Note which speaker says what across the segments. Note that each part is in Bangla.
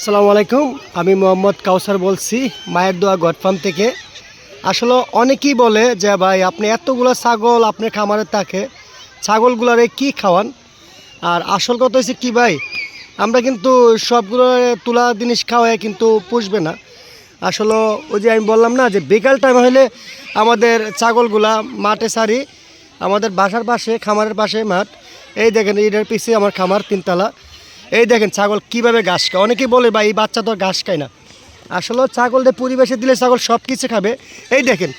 Speaker 1: আসসালামু আলাইকুম। আমি মোহাম্মদ কাউসার বলছি মায়ের দোয়া গড ফার্ম থেকে। আসলে অনেকেই বলে যে ভাই আপনি এতগুলো ছাগল আপনার খামারে থাকে, ছাগলগুলোরে কি খাওয়ান? আর আসল কথা হচ্ছে কি ভাই, আমরা কিন্তু সবগুলো তোলা জিনিস খাওয়াই কিন্তু পুষবে না। আসলে ওই যে আমি বললাম না যে বিকাল টাইম হলে আমাদের ছাগলগুলা মাঠে সারি, আমাদের বাসার পাশে খামারের পাশে মাঠ। এই দেখেন এটার পিছিয়ে আমার খামার তিনতলা। এই দেখেন ছাগল কিভাবে ঘাস খায়। অনেকেই বলে ভাই এই বাচ্চা তো আর ঘাস খায় না। আসলে ছাগলদের পরিবেশে দিলে ছাগল সব কিছু খাবে। এই দেখেন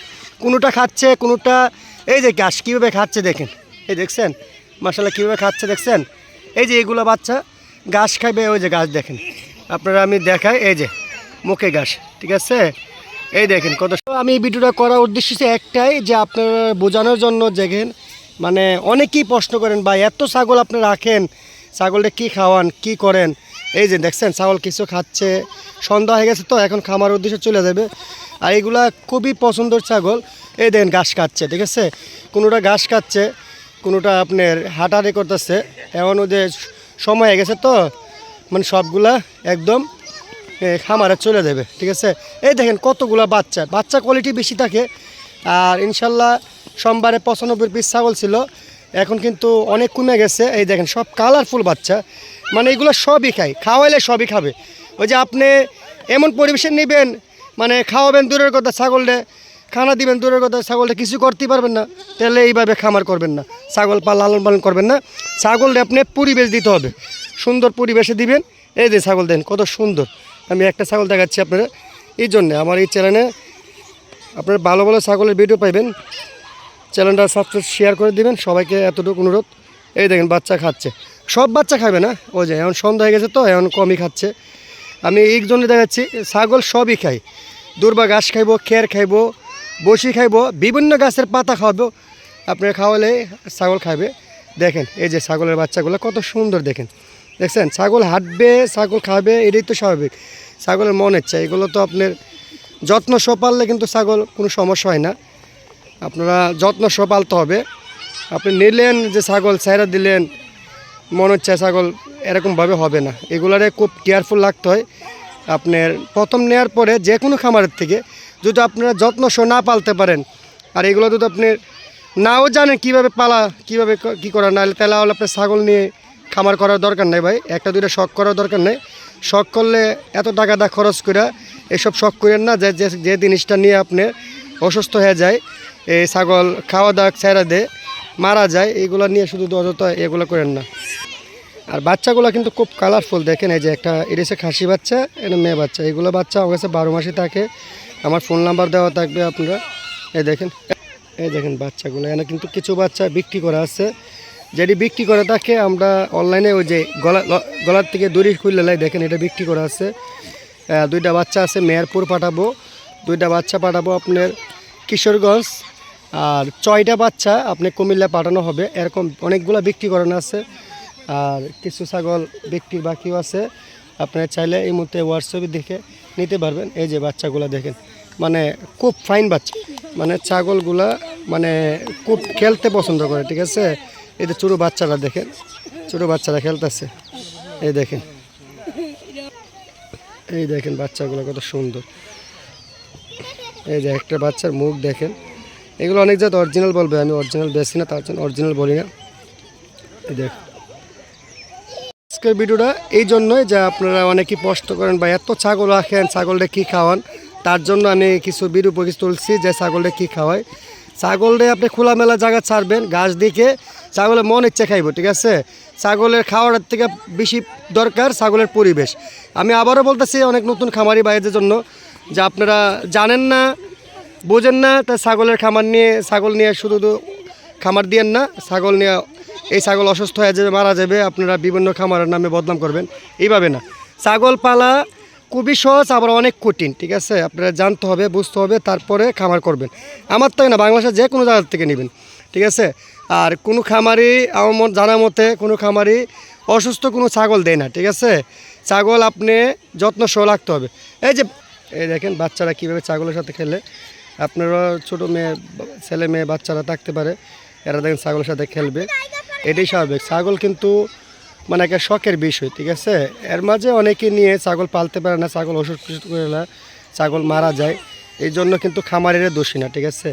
Speaker 1: কোনোটা খাচ্ছে, কোনোটা এই যে ঘাস কীভাবে খাচ্ছে দেখেন। এই দেখছেন মাশাআল্লাহ কীভাবে খাচ্ছে দেখছেন। এই যে এগুলো বাচ্চা ঘাস খাইবে, ওই যে ঘাস দেখেন আপনারা, আমি দেখাই এই যে মুখে ঘাস, ঠিক আছে। এই দেখেন কত। আমি এই ভিডিওটা করার উদ্দেশ্য হচ্ছে একটাই, যে আপনারা বোঝানোর জন্য দেখেন, মানে অনেকেই প্রশ্ন করেন ভাই এত ছাগল আপনি রাখেন, ছাগলটা কি খাওয়ান, কি করেন। এই যে দেখছেন ছাগল কিছু খাচ্ছে, সন্ধ্যা হয়ে গেছে তো এখন খামার উদ্দেশ্যে চলে যাবে। আর এগুলা খুবই পছন্দের ছাগল। এই দেখেন ঘাস খাচ্ছে, ঠিক আছে। কোনোটা ঘাস খাচ্ছে, কোনোটা আপনার হাঁটাহাঁটি করতেছে। এমন ওদের সময় হয়ে গেছে তো, মানে সবগুলা একদম খামারে চলে যাবে, ঠিক আছে। এই দেখেন কতগুলা বাচ্চা কোয়ালিটি বেশি থাকে। আর ইনশাল্লাহ সোমবারে 95 পিস ছাগল ছিল, এখন কিন্তু অনেক কমে গেছে। এই দেখেন সব কালারফুল বাচ্চা, মানে এগুলো সবই খায়, খাওয়াইলে সবই খাবে। ওই যে আপনি এমন পরিবেশে নেবেন, মানে খাওয়াবেন দূরের কথা, ছাগলটা খানা দিবেন দূরের কথা, ছাগলটা কিছু করতেই পারবেন না। তাহলে এইভাবে খামার করবেন না, ছাগল লালন পালন করবেন না। ছাগলটা আপনি পরিবেশ দিতে হবে, সুন্দর পরিবেশে দিবেন। এই যে ছাগল দেন কত সুন্দর। আমি একটা ছাগল দেখাচ্ছি আপনারা, এই জন্যে আমার এই চ্যানেলে আপনারা ভালো ভালো ছাগলের ভিডিও পাইবেন। চ্যানেলটা সাবস্ক্রাইব শেয়ার করে দিবেন, সবাইকে এতটুকু অনুরোধ। এই দেখেন বাচ্চা খাচ্ছে, সব বাচ্চা খাবে না, ওই যে এখন সন্ধ্যা হয়ে গেছে তো এখন কমই খাচ্ছে। আমি এই জন্য দেখাচ্ছি ছাগল সবই খাই, দুর্বা ঘাস খাইবো, খের খাইবো, বসি খাইবো, বিভিন্ন গাছের পাতা খাওয়াবো। আপনারা খাওয়ালে ছাগল খাবে। দেখেন এই যে ছাগলের বাচ্চাগুলো কত সুন্দর দেখেন, দেখছেন ছাগল হাঁটবে, ছাগল খাবে, এটাই তো স্বাভাবিক। ছাগলের মন ইচ্ছা, এগুলো তো আপনার যত্ন সহ পাললে কিন্তু ছাগল কোনো সমস্যা হয় না। আপনারা যত্ন সহ পালতে হবে। আপনি নিলেন যে ছাগল ছাইরা দিলেন, মনে হচ্ছে ছাগল, এরকমভাবে হবে না। এগুলারে খুব কেয়ারফুল লাগতে হয়। আপনার প্রথম নেওয়ার পরে যে কোনো খামারের থেকে যদি আপনারা যত্ন সহ না পালতে পারেন, আর এগুলো যদি আপনি নাও জানেন কীভাবে পালা, কীভাবে কী করা, নাহলে তাহলে হলে আপনার ছাগল নিয়ে খামার করার দরকার নেই ভাই। একটা দুইটা শখ করার দরকার নেই। শখ করলে এত টাকা দা খরচ করে এসব শখ করেন না, যে জিনিসটা নিয়ে আপনি অসুস্থ হয়ে যায়, এই ছাগল খাওয়া দাওয়া ছেড়া দেয়, মারা যায়, এগুলো নিয়ে শুধু অযথা এগুলো করেন না। আর বাচ্চাগুলো কিন্তু খুব কালারফুল দেখেন। এই যে একটা এসে খাসি বাচ্চা, এটা মেয়ে বাচ্চা। এগুলো বাচ্চা আমার কাছে 12 মাসই থাকে। আমার ফোন নাম্বার দেওয়া থাকবে আপনারা। এই দেখেন বাচ্চাগুলো, এখানে কিন্তু কিছু বাচ্চা বিক্রি করা আছে। যেটি বিক্রি করে থাকে আমরা অনলাইনে ওই যে গলার থেকে দড়ি খুললে লাই, দেখেন এটা বিক্রি করা আছে। দুইটা বাচ্চা আছে মেহেরপুর পাঠাবো, দুইটা বাচ্চা পাঠাবো আপনার কিশোরগঞ্জ, আর 6টা বাচ্চা আপনি কুমিল্লা পাঠানো হবে। এরকম অনেকগুলো বিক্রি করানো আছে। আর কিছু ছাগল বিক্রির বাকিও আছে, আপনারা চাইলে এই মুহূর্তে হোয়াটসঅ্যাপে দেখে নিতে পারবেন। এই যে বাচ্চাগুলো দেখেন, মানে খুব ফাইন বাচ্চা, মানে ছাগলগুলা মানে খুব খেলতে পছন্দ করে, ঠিক আছে। এই যে ছোটো বাচ্চারা দেখেন, ছোটো বাচ্চারা খেলতেছে। এই দেখেন বাচ্চাগুলো কত সুন্দর। এই যে একটা বাচ্চার মুখ দেখেন। এগুলো অনেক জাত অরিজিনাল বলবে, আমি অরিজিনাল বেশি না, তার জন্য অরিজিনাল বলি না। এই দেখ আজকের ভিডিওটা এই জন্যই যে আপনারা অনেকেই প্রশ্ন করেন বা এত ছাগল রাখেন, ছাগলটা কী খাওয়ান, তার জন্য আমি কিছু ভিডিও তুলছি যে ছাগলটা কী খাওয়ায়। ছাগলটা আপনি খোলামেলা জায়গা ছাড়বেন, ঘাস দিকে ছাগলের মন ইচ্ছা খাইব, ঠিক আছে। ছাগলের খাওয়ার থেকে বেশি দরকার ছাগলের পরিবেশ। আমি আবারও বলতেছি অনেক নতুন খামারি ভাইদের জন্য, যে আপনারা জানেন না, বোঝেন না, তা ছাগল নিয়ে শুধু খামার দিয়েন না। ছাগল নিয়ে এই ছাগল অসুস্থ হয়ে যাবে, মারা যাবে, আপনারা বিভিন্ন খামারের নামে বদনাম করবেন, এইভাবে না। ছাগল পালা খুবই সহজ, আবার অনেক কঠিন, ঠিক আছে। আপনারা জানতে হবে, বুঝতে হবে, তারপরে খামার করবেন। আমার তাই না, বাংলাদেশের যে কোনো জায়গা থেকে নেবেন, ঠিক আছে। আর কোনো খামারি আমার জানা মতে কোনো খামারি অসুস্থ কোনো ছাগল দেয় না, ঠিক আছে। ছাগল আপনি যত্ন সহ রাখতে হবে। এই দেখেন বাচ্চারা কীভাবে ছাগলের সাথে খেলে। আপনারা ছোটো ছেলে মেয়ে বাচ্চারা থাকতে পারে, এরা দেখেন ছাগলের সাথে খেলবে, এটাই স্বাভাবিক। ছাগল কিন্তু মানে একটা শখের বিষয়, ঠিক আছে। এর মাঝে অনেকে নিয়ে ছাগল পালতে পারে না, ছাগল ওষুধ টষুধ করে না, ছাগল মারা যায়, এই জন্য কিন্তু খামারের দোষী না, ঠিক আছে।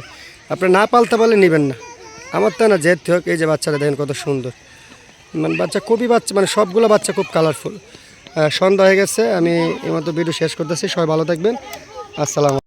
Speaker 1: আপনি না পালতে পারলে নেবেন না। আমার তো না যেতে হোক, এই যে বাচ্চাটা দেখেন কত সুন্দর, মানে বাচ্চা খুবই বাচ্চা, মানে সবগুলো বাচ্চা খুব কালারফুল। সন্ধ্যা হয়ে গেছে, আমি এই মতো ভিডিও শেষ করতেছি। সবাই ভালো থাকবেন, আসসালাম।